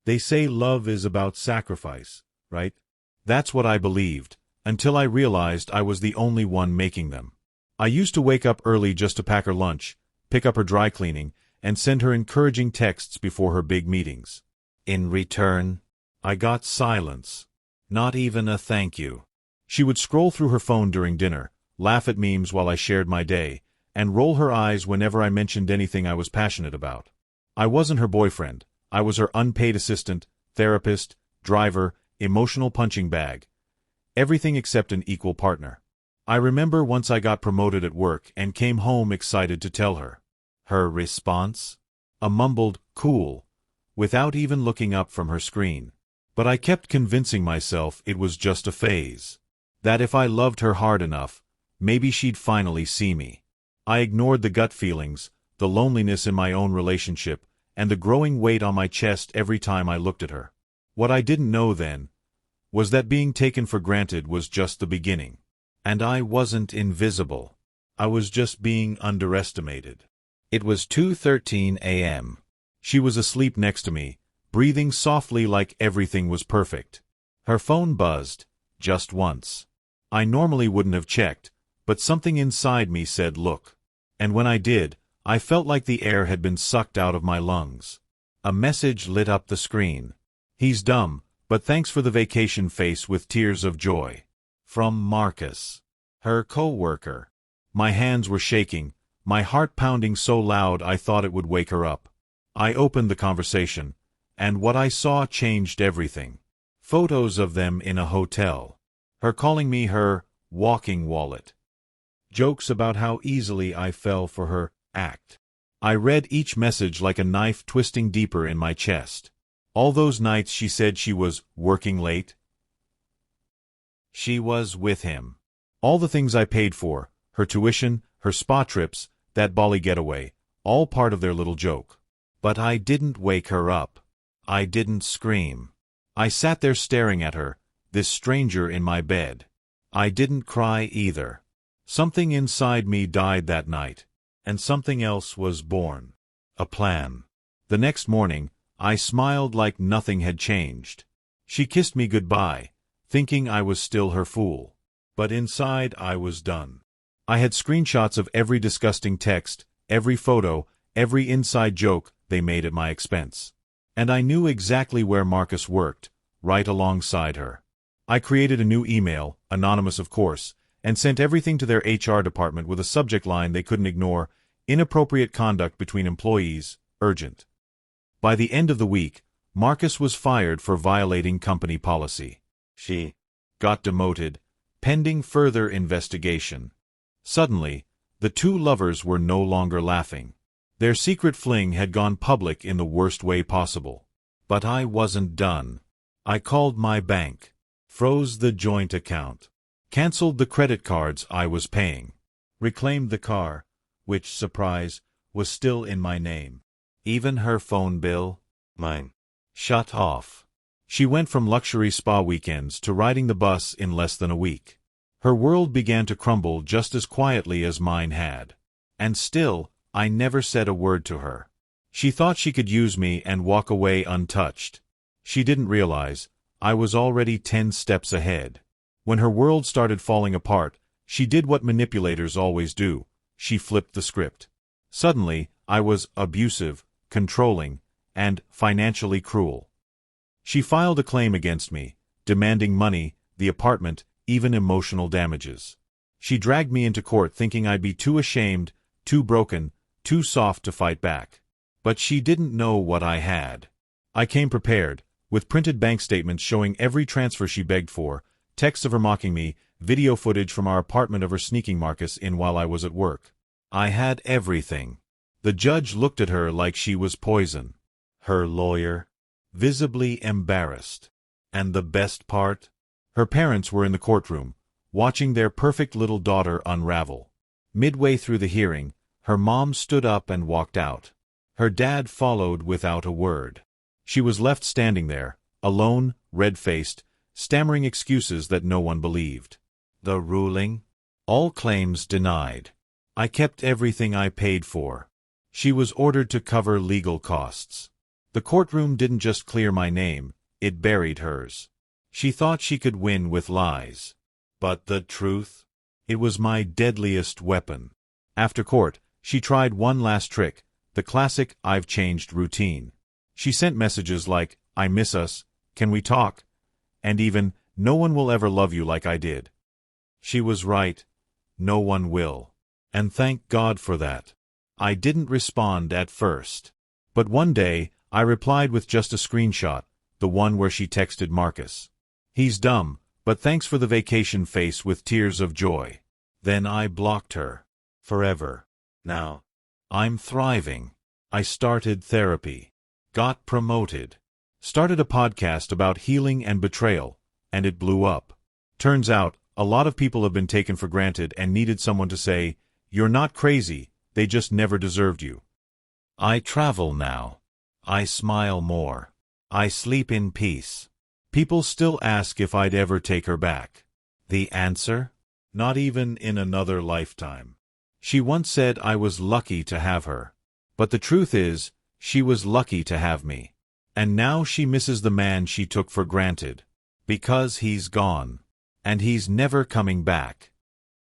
They say love is about sacrifice, right? That's what I believed, until I realized I was the only one making them. I used to wake up early just to pack her lunch, pick up her dry cleaning, and send her encouraging texts before her big meetings. In return, I got silence. Not even a thank you. She would scroll through her phone during dinner, laugh at memes while I shared my day, and roll her eyes whenever I mentioned anything I was passionate about. I wasn't her boyfriend. I was her unpaid assistant, therapist, driver, emotional punching bag. Everything except an equal partner. I remember once I got promoted at work and came home excited to tell her. Her response? A mumbled, "cool," without even looking up from her screen. But I kept convincing myself it was just a phase. That if I loved her hard enough, maybe she'd finally see me. I ignored the gut feelings, the loneliness in my own relationship, and the growing weight on my chest every time I looked at her. What I didn't know then was that being taken for granted was just the beginning. And I wasn't invisible. I was just being underestimated. It was 2:13 a.m. She was asleep next to me, breathing softly like everything was perfect. Her phone buzzed, just once. I normally wouldn't have checked, but something inside me said look. And when I did, I felt like the air had been sucked out of my lungs. A message lit up the screen. "He's dumb, but thanks for the vacation," face with tears of joy. From Marcus, her co-worker. My hands were shaking, my heart pounding so loud I thought it would wake her up. I opened the conversation, and what I saw changed everything. Photos of them in a hotel. Her calling me her walking wallet. Jokes about how easily I fell for her act. I read each message like a knife twisting deeper in my chest. All those nights she said she was working late. She was with him. All the things I paid for, her tuition, her spa trips, that Bali getaway, all part of their little joke. But I didn't wake her up. I didn't scream. I sat there staring at her, this stranger in my bed. I didn't cry either. Something inside me died that night, and something else was born. A plan. The next morning, I smiled like nothing had changed. She kissed me goodbye, thinking I was still her fool. But inside I was done. I had screenshots of every disgusting text, every photo, every inside joke they made at my expense. And I knew exactly where Marcus worked, right alongside her. I created a new email, anonymous of course, and sent everything to their HR department with a subject line they couldn't ignore: inappropriate conduct between employees, urgent. By the end of the week, Marcus was fired for violating company policy. She got demoted, pending further investigation. Suddenly, the two lovers were no longer laughing. Their secret fling had gone public in the worst way possible. But I wasn't done. I called my bank, froze the joint account, canceled the credit cards I was paying, reclaimed the car, which, surprise, was still in my name. Even her phone bill, mine, shut off. She went from luxury spa weekends to riding the bus in less than a week. Her world began to crumble just as quietly as mine had. And still, I never said a word to her. She thought she could use me and walk away untouched. She didn't realize I was already 10 steps ahead. When her world started falling apart, she did what manipulators always do. She flipped the script. Suddenly, I was abusive, controlling, and financially cruel. She filed a claim against me, demanding money, the apartment, even emotional damages. She dragged me into court thinking I'd be too ashamed, too broken, too soft to fight back. But she didn't know what I had. I came prepared, with printed bank statements showing every transfer she begged for, texts of her mocking me, video footage from our apartment of her sneaking Marcus in while I was at work. I had everything. The judge looked at her like she was poison. Her lawyer, visibly embarrassed. And the best part? Her parents were in the courtroom, watching their perfect little daughter unravel. Midway through the hearing, her mom stood up and walked out. Her dad followed without a word. She was left standing there, alone, red-faced, stammering excuses that no one believed. The ruling? All claims denied. I kept everything I paid for. She was ordered to cover legal costs. The courtroom didn't just clear my name, it buried hers. She thought she could win with lies. But the truth? It was my deadliest weapon. After court, she tried one last trick, the classic "I've changed" routine. She sent messages like, "I miss us, can we talk?" And even, "No one will ever love you like I did." She was right. No one will. And thank God for that. I didn't respond at first. But one day, I replied with just a screenshot, the one where she texted Marcus. "He's dumb, but thanks for the vacation" face with tears of joy. Then I blocked her. Forever. Now, I'm thriving. I started therapy. Got promoted. Started a podcast about healing and betrayal, and it blew up. Turns out, a lot of people have been taken for granted and needed someone to say, "You're not crazy, they just never deserved you." I travel now. I smile more. I sleep in peace. People still ask if I'd ever take her back. The answer? Not even in another lifetime. She once said I was lucky to have her. But the truth is, she was lucky to have me. And now she misses the man she took for granted. Because he's gone. And he's never coming back.